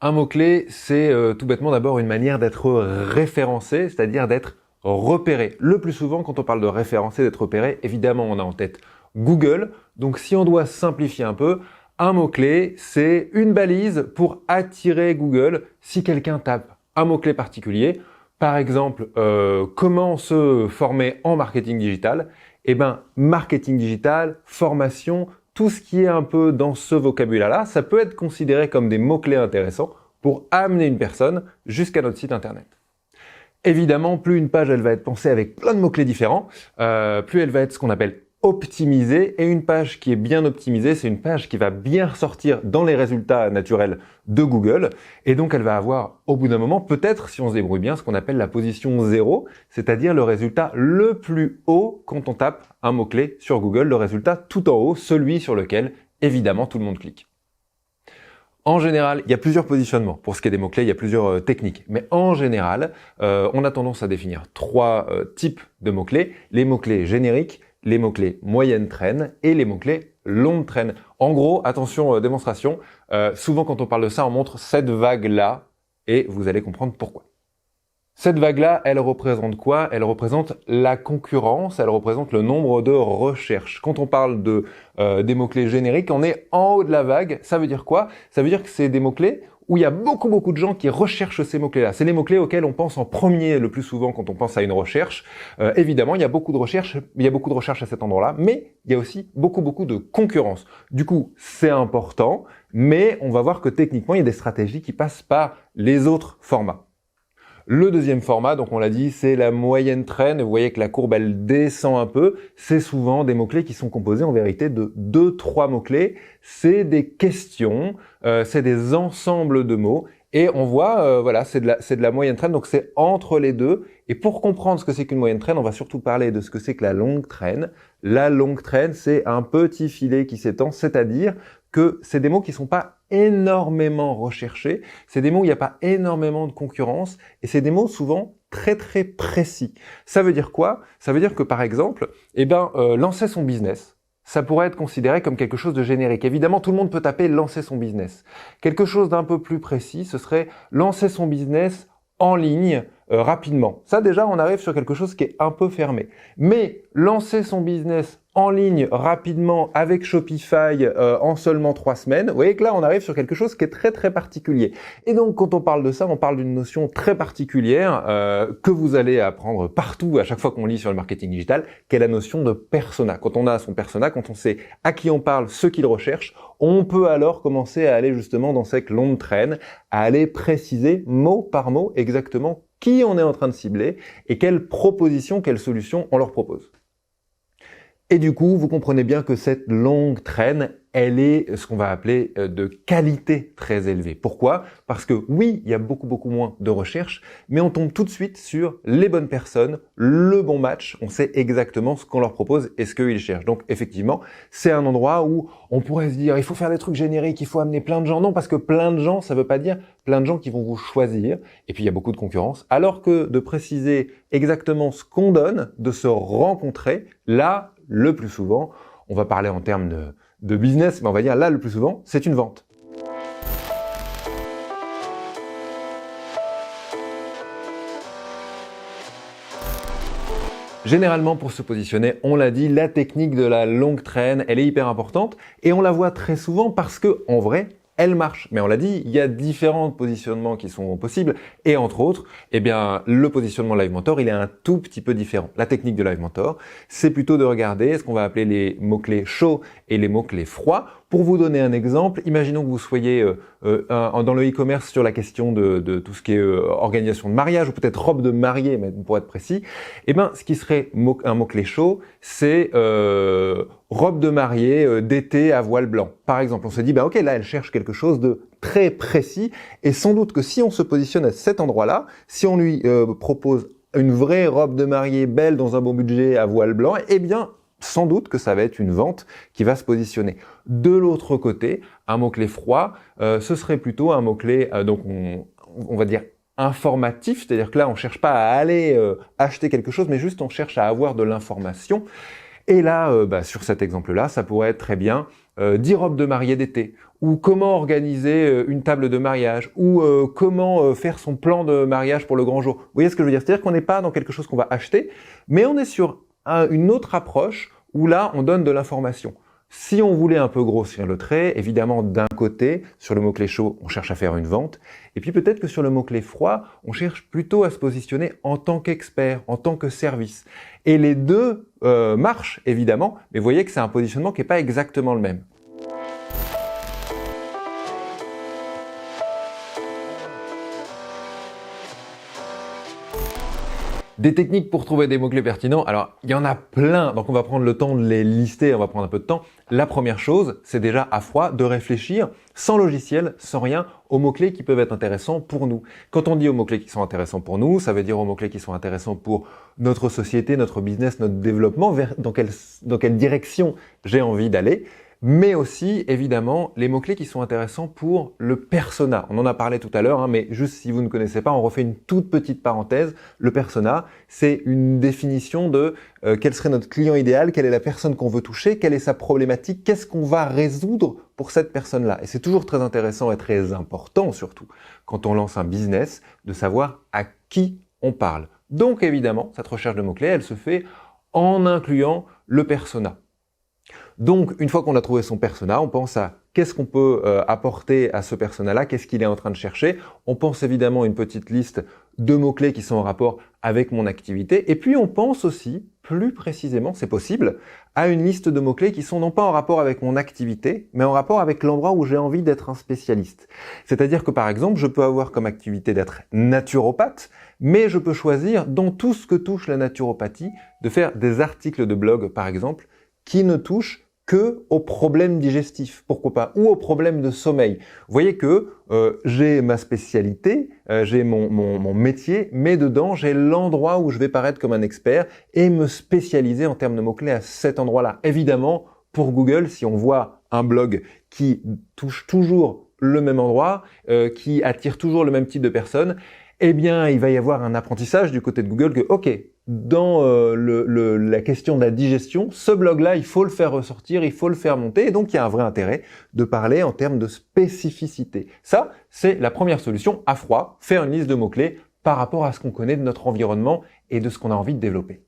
Un mot-clé, c'est tout bêtement d'abord une manière d'être référencé, c'est-à-dire d'être repéré. Le plus souvent, quand on parle de référencé, d'être repéré, évidemment, on a en tête Google. Donc, si on doit simplifier un peu, un mot-clé, c'est une balise pour attirer Google si quelqu'un tape un mot-clé particulier. Par exemple, comment se former en marketing digital? Eh ben, marketing digital, formation, tout ce qui est un peu dans ce vocabulaire-là, ça peut être considéré comme des mots-clés intéressants pour amener une personne jusqu'à notre site internet. Évidemment, plus une page elle va être pensée avec plein de mots-clés différents, plus elle va être ce qu'on appelle optimisée. Et une page qui est bien optimisée, c'est une page qui va bien ressortir dans les résultats naturels de Google. Et donc, elle va avoir, au bout d'un moment, peut-être, si on se débrouille bien, ce qu'on appelle la position 0, c'est-à-dire le résultat le plus haut quand on tape un mot-clé sur Google, le résultat tout en haut, celui sur lequel, évidemment, tout le monde clique. En général, il y a plusieurs positionnements. Pour ce qui est des mots-clés, il y a plusieurs techniques. Mais en général, on a tendance à définir trois types de mots-clés. Les mots-clés génériques, les mots-clés moyenne traîne et les mots-clés longue traîne. En gros, attention, démonstration, souvent quand on parle de ça, on montre cette vague-là et vous allez comprendre pourquoi. Cette vague-là, elle représente quoi? Elle représente la concurrence, elle représente le nombre de recherches. Quand on parle des mots-clés génériques, on est en haut de la vague. Ça veut dire quoi? Ça veut dire que c'est des mots-clés où il y a beaucoup de gens qui recherchent ces mots-clés-là. C'est les mots-clés auxquels on pense en premier le plus souvent quand on pense à une recherche. Évidemment, il y a beaucoup de recherches, à cet endroit-là, mais il y a aussi beaucoup de concurrence. Du coup, c'est important, mais on va voir que techniquement, il y a des stratégies qui passent par les autres formats. Le deuxième format, donc on l'a dit, c'est la moyenne traîne. Vous voyez que la courbe, elle descend un peu. C'est souvent des mots-clés qui sont composés en vérité de 2-3 mots-clés. C'est des questions, c'est des ensembles de mots. Et on voit, voilà, c'est de la moyenne traîne, donc c'est entre les deux. Et pour comprendre ce que c'est qu'une moyenne traîne, on va surtout parler de ce que c'est que la longue traîne. La longue traîne, c'est un petit filet qui s'étend, c'est-à-dire que c'est des mots qui sont pas énormément recherchés, c'est des mots où il n'y a pas énormément de concurrence, et c'est des mots souvent très précis. Ça veut dire quoi? Ça veut dire que par exemple, lancer son business, ça pourrait être considéré comme quelque chose de générique. Évidemment, tout le monde peut taper lancer son business. Quelque chose d'un peu plus précis, ce serait lancer son business en ligne rapidement. Ça déjà, on arrive sur quelque chose qui est un peu fermé. Mais lancer son business en ligne rapidement avec Shopify en seulement 3 semaines, vous voyez que là, on arrive sur quelque chose qui est très particulier. Et donc, quand on parle de ça, on parle d'une notion très particulière que vous allez apprendre partout à chaque fois qu'on lit sur le marketing digital, qui est la notion de persona. Quand on a son persona, quand on sait à qui on parle, ce qu'il recherche, on peut alors commencer à aller justement dans cette longue traîne, à aller préciser mot par mot exactement qui on est en train de cibler et quelle proposition, quelle solution on leur propose. Et du coup, vous comprenez bien que cette longue traîne, elle est ce qu'on va appeler de qualité très élevée. Pourquoi? Parce que oui, il y a beaucoup moins de recherches, mais on tombe tout de suite sur les bonnes personnes, le bon match, on sait exactement ce qu'on leur propose et ce qu'ils cherchent. Donc effectivement, c'est un endroit où on pourrait se dire, il faut faire des trucs génériques, il faut amener plein de gens. Non, parce que plein de gens, ça veut pas dire plein de gens qui vont vous choisir. Et puis il y a beaucoup de concurrence. Alors que de préciser exactement ce qu'on donne, de se rencontrer, là, le plus souvent, on va parler en termes de business, mais on va dire là, le plus souvent, c'est une vente. Généralement, pour se positionner, on l'a dit, la technique de la longue traîne, elle est hyper importante et on la voit très souvent parce que, en vrai, elle marche. Mais on l'a dit, il y a différents positionnements qui sont possibles et entre autres, le positionnement Live Mentor, il est un tout petit peu différent. La technique de Live Mentor, c'est plutôt de regarder ce qu'on va appeler les mots-clés chauds et les mots-clés froids. Pour vous donner un exemple, imaginons que vous soyez dans le e-commerce sur la question de tout ce qui est organisation de mariage ou peut-être robe de mariée, mais pour être précis. Ce qui serait un mot-clé chaud, c'est robe de mariée d'été à voile blanc. Par exemple, on se dit, ok, là, elle cherche quelque chose de très précis et sans doute que si on se positionne à cet endroit-là, si on lui propose une vraie robe de mariée belle dans un bon budget à voile blanc, sans doute que ça va être une vente qui va se positionner. De l'autre côté, un mot-clé froid, ce serait plutôt un mot-clé, on va dire informatif, c'est-à-dire que là, on cherche pas à aller acheter quelque chose, mais juste on cherche à avoir de l'information. Et là, sur cet exemple-là, ça pourrait être très bien 10 robes de mariée d'été, ou comment organiser une table de mariage, ou comment faire son plan de mariage pour le grand jour. Vous voyez ce que je veux dire? C'est-à-dire qu'on n'est pas dans quelque chose qu'on va acheter, mais on est sur une autre approche où là, on donne de l'information. Si on voulait un peu grossir le trait, évidemment, d'un côté, sur le mot-clé chaud, on cherche à faire une vente. Et puis peut-être que sur le mot-clé froid, on cherche plutôt à se positionner en tant qu'expert, en tant que service. Et les deux marchent, évidemment, mais vous voyez que c'est un positionnement qui n'est pas exactement le même. Des techniques pour trouver des mots-clés pertinents, alors il y en a plein, donc on va prendre le temps de les lister, on va prendre un peu de temps. La première chose, c'est déjà à froid de réfléchir sans logiciel, sans rien, aux mots-clés qui peuvent être intéressants pour nous. Quand on dit aux mots-clés qui sont intéressants pour nous, ça veut dire aux mots-clés qui sont intéressants pour notre société, notre business, notre développement, dans quelle direction j'ai envie d'aller. Mais aussi, évidemment, les mots-clés qui sont intéressants pour le persona. On en a parlé tout à l'heure, mais juste si vous ne connaissez pas, on refait une toute petite parenthèse. Le persona, c'est une définition de quel serait notre client idéal, quelle est la personne qu'on veut toucher, quelle est sa problématique, qu'est-ce qu'on va résoudre pour cette personne-là. Et c'est toujours très intéressant et très important, surtout, quand on lance un business, de savoir à qui on parle. Donc, évidemment, cette recherche de mots-clés, elle se fait en incluant le persona. Donc, une fois qu'on a trouvé son persona, on pense à qu'est-ce qu'on peut apporter à ce persona-là, qu'est-ce qu'il est en train de chercher. On pense évidemment à une petite liste de mots-clés qui sont en rapport avec mon activité. Et puis, on pense aussi, plus précisément, c'est possible, à une liste de mots-clés qui sont non pas en rapport avec mon activité, mais en rapport avec l'endroit où j'ai envie d'être un spécialiste. C'est-à-dire que, par exemple, je peux avoir comme activité d'être naturopathe, mais je peux choisir, dans tout ce que touche la naturopathie, de faire des articles de blog, par exemple, qui ne touchent que aux problèmes digestifs, pourquoi pas, ou aux problèmes de sommeil. Vous voyez que j'ai ma spécialité, j'ai mon métier, mais dedans, j'ai l'endroit où je vais paraître comme un expert et me spécialiser en termes de mots-clés à cet endroit-là. Évidemment, pour Google, si on voit un blog qui touche toujours le même endroit, qui attire toujours le même type de personnes, eh bien, il va y avoir un apprentissage du côté de Google que, ok, dans la question de la digestion, ce blog-là, il faut le faire ressortir, il faut le faire monter, et donc il y a un vrai intérêt de parler en termes de spécificité. Ça, c'est la première solution à froid, faire une liste de mots-clés par rapport à ce qu'on connaît de notre environnement et de ce qu'on a envie de développer.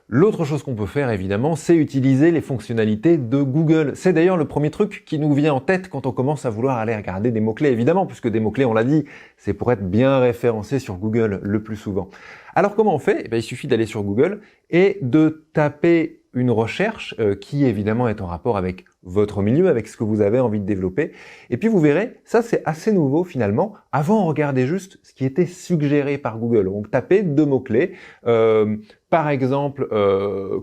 L'autre chose qu'on peut faire, évidemment, c'est utiliser les fonctionnalités de Google. C'est d'ailleurs le premier truc qui nous vient en tête quand on commence à vouloir aller regarder des mots-clés, évidemment, puisque des mots-clés, on l'a dit, c'est pour être bien référencé sur Google le plus souvent. Alors comment on fait? Eh bien, il suffit d'aller sur Google et de taper une recherche qui évidemment est en rapport avec votre milieu, avec ce que vous avez envie de développer. Et puis vous verrez, ça c'est assez nouveau finalement. Avant, on regardait juste ce qui était suggéré par Google. On tapait deux mots-clés, par exemple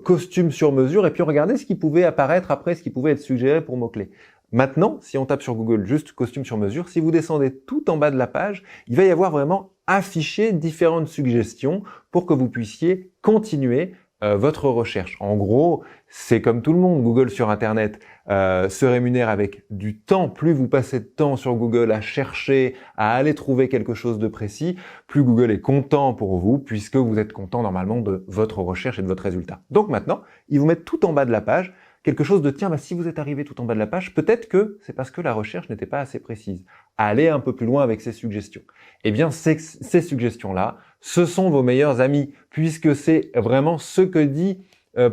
costume sur mesure, et puis on regardait ce qui pouvait apparaître après, ce qui pouvait être suggéré pour mots-clés. Maintenant, si on tape sur Google juste costume sur mesure, si vous descendez tout en bas de la page, il va y avoir vraiment affiché différentes suggestions pour que vous puissiez continuer votre recherche. En gros, c'est comme tout le monde, Google sur Internet se rémunère avec du temps. Plus vous passez de temps sur Google à chercher, à aller trouver quelque chose de précis, plus Google est content pour vous, puisque vous êtes content normalement de votre recherche et de votre résultat. Donc maintenant, ils vous mettent tout en bas de la page quelque chose de tiens, si vous êtes arrivé tout en bas de la page, peut-être que c'est parce que la recherche n'était pas assez précise. Allez un peu plus loin avec ces suggestions. Eh bien, ces suggestions-là, ce sont vos meilleurs amis, puisque c'est vraiment ce que dit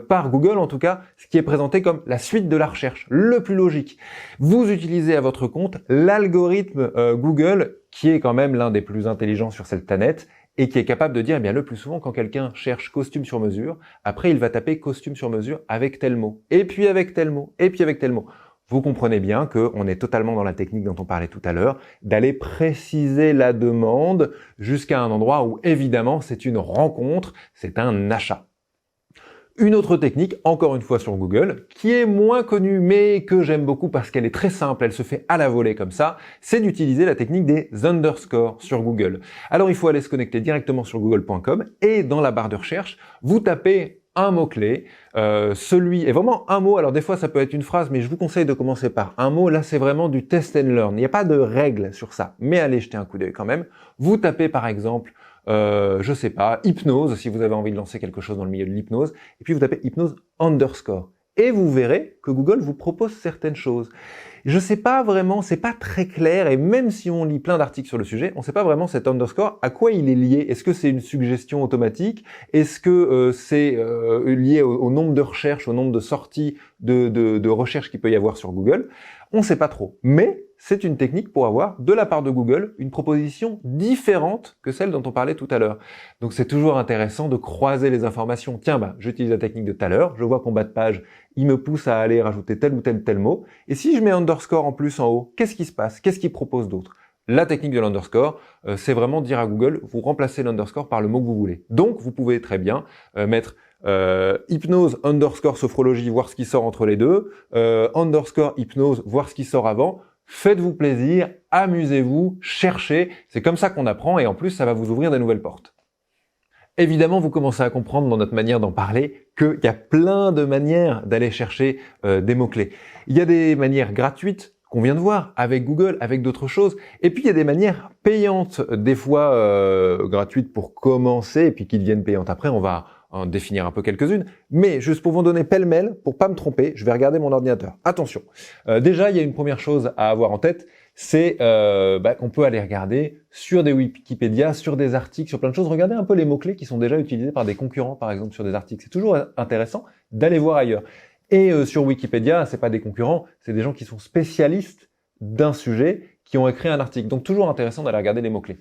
par Google, en tout cas, ce qui est présenté comme la suite de la recherche, le plus logique. Vous utilisez à votre compte l'algorithme Google, qui est quand même l'un des plus intelligents sur cette planète, et qui est capable de dire, eh bien, le plus souvent, quand quelqu'un cherche costume sur mesure, après, il va taper costume sur mesure avec tel mot, et puis avec tel mot, et puis avec tel mot. Vous comprenez bien qu'on est totalement dans la technique dont on parlait tout à l'heure, d'aller préciser la demande jusqu'à un endroit où, évidemment, c'est une rencontre, c'est un achat. Une autre technique, encore une fois sur Google, qui est moins connue mais que j'aime beaucoup parce qu'elle est très simple, elle se fait à la volée comme ça, c'est d'utiliser la technique des underscores sur Google. Alors il faut aller se connecter directement sur google.com et dans la barre de recherche, vous tapez un mot-clé, celui est vraiment un mot, alors des fois ça peut être une phrase, mais je vous conseille de commencer par un mot, là c'est vraiment du test and learn, il n'y a pas de règle sur ça, mais allez jeter un coup d'œil quand même. Vous tapez par exemple je sais pas, hypnose, si vous avez envie de lancer quelque chose dans le milieu de l'hypnose, et puis vous tapez hypnose underscore. et vous verrez que Google vous propose certaines choses. Je sais pas vraiment, c'est pas très clair, et même si on lit plein d'articles sur le sujet, on sait pas vraiment cet underscore à quoi il est lié. Est-ce que c'est une suggestion automatique? Est-ce que c'est lié au nombre de recherches, au nombre de sorties de recherches qu'il peut y avoir sur Google? On sait pas trop. Mais c'est une technique pour avoir, de la part de Google, une proposition différente que celle dont on parlait tout à l'heure. Donc c'est toujours intéressant de croiser les informations. Tiens, j'utilise la technique de tout à l'heure, je vois qu'en bas de page, il me pousse à aller rajouter tel ou tel mot. Et si je mets underscore en plus en haut, qu'est-ce qui se passe? Qu'est-ce qu'il propose d'autre? La technique de l'underscore, c'est vraiment dire à Google, vous remplacez l'underscore par le mot que vous voulez. Donc vous pouvez très bien mettre hypnose underscore sophrologie, voir ce qui sort entre les deux, underscore hypnose, voir ce qui sort avant. Faites-vous plaisir, amusez-vous, cherchez. C'est comme ça qu'on apprend et en plus, ça va vous ouvrir des nouvelles portes. Évidemment, vous commencez à comprendre dans notre manière d'en parler qu'il y a plein de manières d'aller chercher des mots-clés. Il y a des manières gratuites qu'on vient de voir avec Google, avec d'autres choses. Et puis, il y a des manières payantes, des fois gratuites pour commencer et puis qui deviennent payantes après. On va en définir un peu quelques-unes. Mais juste pour vous donner pêle-mêle, pour pas me tromper, je vais regarder mon ordinateur. Attention. Déjà, il y a une première chose à avoir en tête, c'est qu'on peut aller regarder sur des Wikipédia, sur des articles, sur plein de choses. Regardez un peu les mots-clés qui sont déjà utilisés par des concurrents, par exemple, sur des articles. C'est toujours intéressant d'aller voir ailleurs. Et sur Wikipédia, c'est pas des concurrents, c'est des gens qui sont spécialistes d'un sujet, qui ont écrit un article. Donc toujours intéressant d'aller regarder les mots-clés.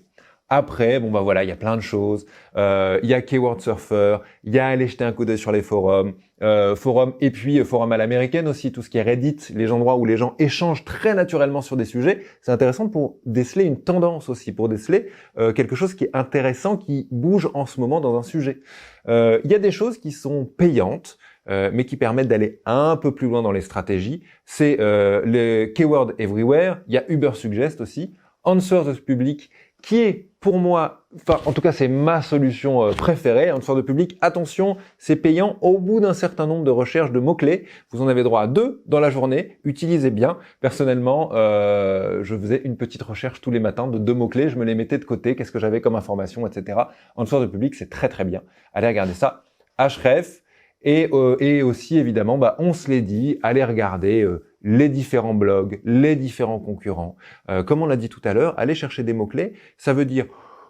Après, voilà, il y a plein de choses. Il y a Keyword Surfer, il y a aller jeter un coup d'œil sur les forums, et puis forum à l'américaine aussi, tout ce qui est Reddit, les endroits où les gens échangent très naturellement sur des sujets. C'est intéressant pour déceler une tendance aussi, pour déceler quelque chose qui est intéressant, qui bouge en ce moment dans un sujet. Il y a des choses qui sont payantes, mais qui permettent d'aller un peu plus loin dans les stratégies. C'est le Keyword Everywhere, il y a Ubersuggest aussi, Answer the Public, qui est pour moi, en tout cas c'est ma solution préférée, Answer the Public. Attention, c'est payant au bout d'un certain nombre de recherches de mots-clés. Vous en avez droit à 2 dans la journée, utilisez bien. Personnellement, je faisais une petite recherche tous les matins de 2 mots-clés, je me les mettais de côté, qu'est-ce que j'avais comme information, etc. Answer the Public, c'est très très bien. Allez regarder ça. Href. Et aussi, évidemment, on se l'est dit, allez regarder les différents blogs, les différents concurrents. Comme on l'a dit tout à l'heure, aller chercher des mots-clés, ça veut dire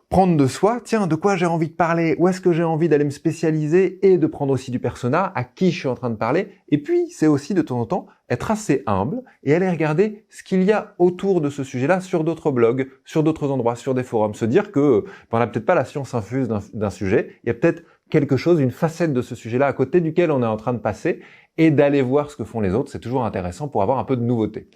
prendre de soi, tiens, de quoi j'ai envie de parler, où est-ce que j'ai envie d'aller me spécialiser et de prendre aussi du persona, à qui je suis en train de parler. Et puis, c'est aussi de temps en temps être assez humble et aller regarder ce qu'il y a autour de ce sujet-là sur d'autres blogs, sur d'autres endroits, sur des forums. Se dire que on n'a peut-être pas la science infuse d'un sujet, il y a peut-être quelque chose, une facette de ce sujet-là à côté duquel on est en train de passer et d'aller voir ce que font les autres. C'est toujours intéressant pour avoir un peu de nouveauté.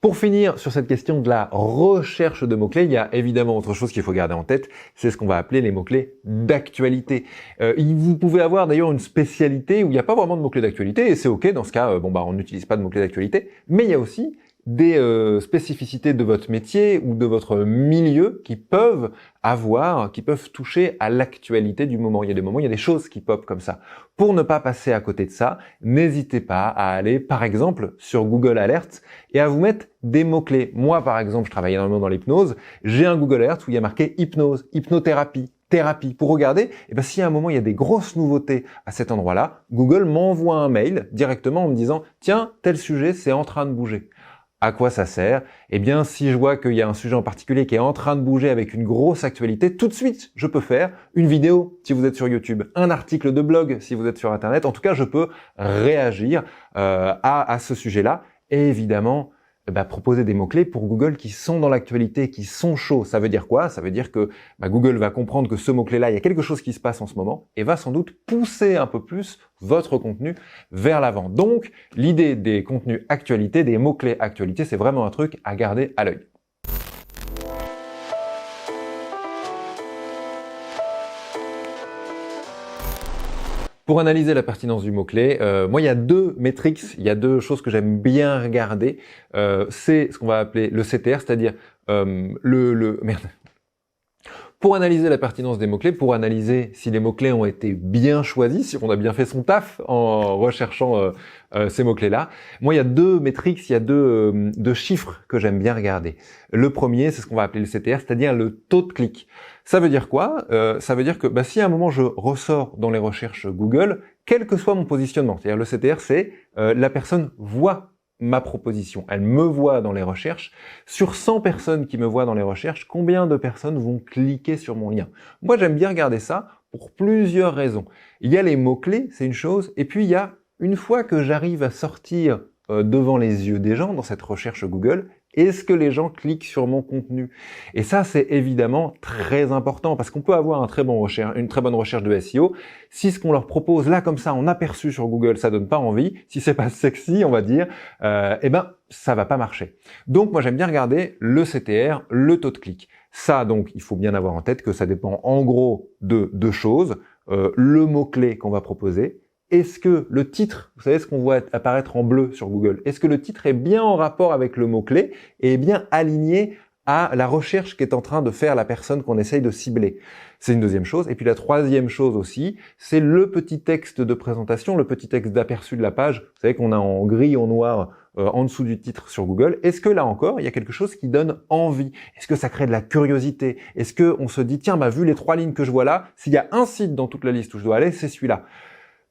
Pour finir sur cette question de la recherche de mots-clés, il y a évidemment autre chose qu'il faut garder en tête, c'est ce qu'on va appeler les mots-clés d'actualité. Vous pouvez avoir d'ailleurs une spécialité où il n'y a pas vraiment de mots-clés d'actualité, et c'est ok, dans ce cas, on n'utilise pas de mots-clés d'actualité, mais il y a aussi des spécificités de votre métier ou de votre milieu qui peuvent toucher à l'actualité du moment. Il y a des moments, il y a des choses qui popent comme ça. Pour ne pas passer à côté de ça, n'hésitez pas à aller, par exemple, sur Google Alerts et à vous mettre des mots-clés. Moi, par exemple, je travaille énormément dans l'hypnose. J'ai un Google Alerts où il y a marqué hypnose, hypnothérapie, thérapie. Pour regarder, si à un moment il y a des grosses nouveautés à cet endroit-là, Google m'envoie un mail directement en me disant « Tiens, tel sujet, c'est en train de bouger ». À quoi ça sert? Si je vois qu'il y a un sujet en particulier qui est en train de bouger avec une grosse actualité, tout de suite, je peux faire une vidéo si vous êtes sur YouTube, un article de blog si vous êtes sur Internet. En tout cas, je peux réagir à ce sujet-là. Et évidemment, proposer des mots-clés pour Google qui sont dans l'actualité, qui sont chauds. Ça veut dire quoi? Ça veut dire que Google va comprendre que ce mot-clé-là, il y a quelque chose qui se passe en ce moment et va sans doute pousser un peu plus votre contenu vers l'avant. Donc, l'idée des contenus actualité, des mots-clés actualité, c'est vraiment un truc à garder à l'œil. Pour analyser la pertinence du mot-clé, moi il y a 2 métriques, il y a 2 choses que j'aime bien regarder. C'est ce qu'on va appeler le CTR, c'est-à-dire Pour analyser la pertinence des mots-clés, pour analyser si les mots-clés ont été bien choisis, si on a bien fait son taf en recherchant ces mots-clés-là, moi il y a 2 métriques, il y a deux chiffres que j'aime bien regarder. Le premier, c'est ce qu'on va appeler le CTR, c'est-à-dire le taux de clic. Ça veut dire quoi? Ça veut dire que si à un moment je ressors dans les recherches Google quel que soit mon positionnement. C'est-à-dire le CTR, c'est la personne voit ma proposition. Elle me voit dans les recherches. Sur 100 personnes qui me voient dans les recherches, combien de personnes vont cliquer sur mon lien? Moi, j'aime bien regarder ça pour plusieurs raisons. Il y a les mots-clés, c'est une chose, et puis il y a, une fois que j'arrive à sortir devant les yeux des gens dans cette recherche Google, est-ce que les gens cliquent sur mon contenu? Et ça, c'est évidemment très important parce qu'on peut avoir une très bonne recherche de SEO. Si ce qu'on leur propose là comme ça en aperçu sur Google, ça donne pas envie, si c'est pas sexy, on va dire, eh ben ça va pas marcher. Donc moi j'aime bien regarder le CTR, le taux de clic. Ça donc il faut bien avoir en tête que ça dépend en gros de deux choses, le mot-clé qu'on va proposer. Est-ce que le titre, vous savez ce qu'on voit apparaître en bleu sur Google, est-ce que le titre est bien en rapport avec le mot-clé et est bien aligné à la recherche qu'est en train de faire la personne qu'on essaye de cibler? C'est une deuxième chose. Et puis la troisième chose aussi, c'est le petit texte de présentation, le petit texte d'aperçu de la page. Vous savez qu'on a en gris, en noir, en dessous du titre sur Google. Est-ce que là encore, il y a quelque chose qui donne envie? Est-ce que ça crée de la curiosité? Est-ce qu'on se dit, tiens, vu les 3 lignes que je vois là, s'il y a un site dans toute la liste où je dois aller, c'est celui-là.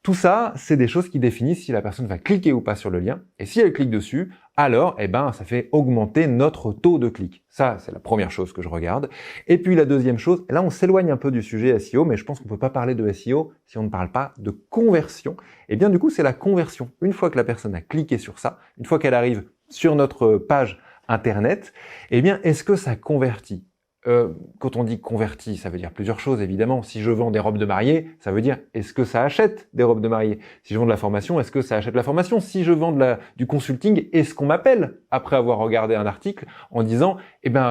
Tout ça, c'est des choses qui définissent si la personne va cliquer ou pas sur le lien. Et si elle clique dessus, alors, ça fait augmenter notre taux de clic. Ça, c'est la première chose que je regarde. Et puis la deuxième chose, là, on s'éloigne un peu du sujet SEO, mais je pense qu'on peut pas parler de SEO si on ne parle pas de conversion. Et bien, du coup, c'est la conversion. Une fois que la personne a cliqué sur ça, une fois qu'elle arrive sur notre page Internet, est-ce que ça convertit? Quand on dit converti, ça veut dire plusieurs choses évidemment. Si je vends des robes de mariée, ça veut dire est-ce que ça achète des robes de mariée? Si je vends de la formation, est-ce que ça achète la formation? Si je vends du consulting, est-ce qu'on m'appelle après avoir regardé un article en disant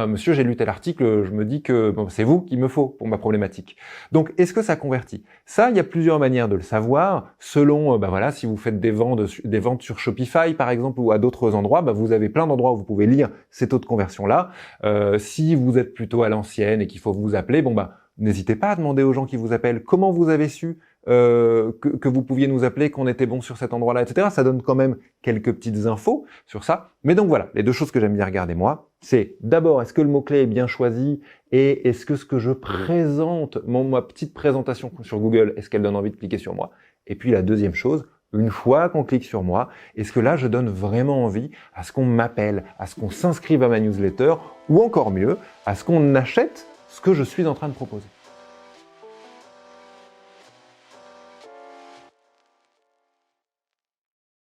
monsieur, j'ai lu tel article, je me dis que c'est vous qu'il me faut pour ma problématique. Donc est-ce que ça convertit? Ça, il y a plusieurs manières de le savoir selon si vous faites des ventes sur Shopify par exemple ou à d'autres endroits, vous avez plein d'endroits où vous pouvez lire ces taux de conversion là. Si vous êtes plutôt à l'ancienne et qu'il faut vous appeler, n'hésitez pas à demander aux gens qui vous appellent comment vous avez su que vous pouviez nous appeler, qu'on était bon sur cet endroit-là, etc. Ça donne quand même quelques petites infos sur ça. Mais donc voilà, les deux choses que j'aime bien regarder moi, c'est d'abord, est-ce que le mot-clé est bien choisi et est-ce que ce que je présente, ma petite présentation sur Google, est-ce qu'elle donne envie de cliquer sur moi? Et puis la deuxième chose, une fois qu'on clique sur moi, est-ce que là, je donne vraiment envie à ce qu'on m'appelle, à ce qu'on s'inscrive à ma newsletter ou encore mieux, à ce qu'on achète ce que je suis en train de proposer?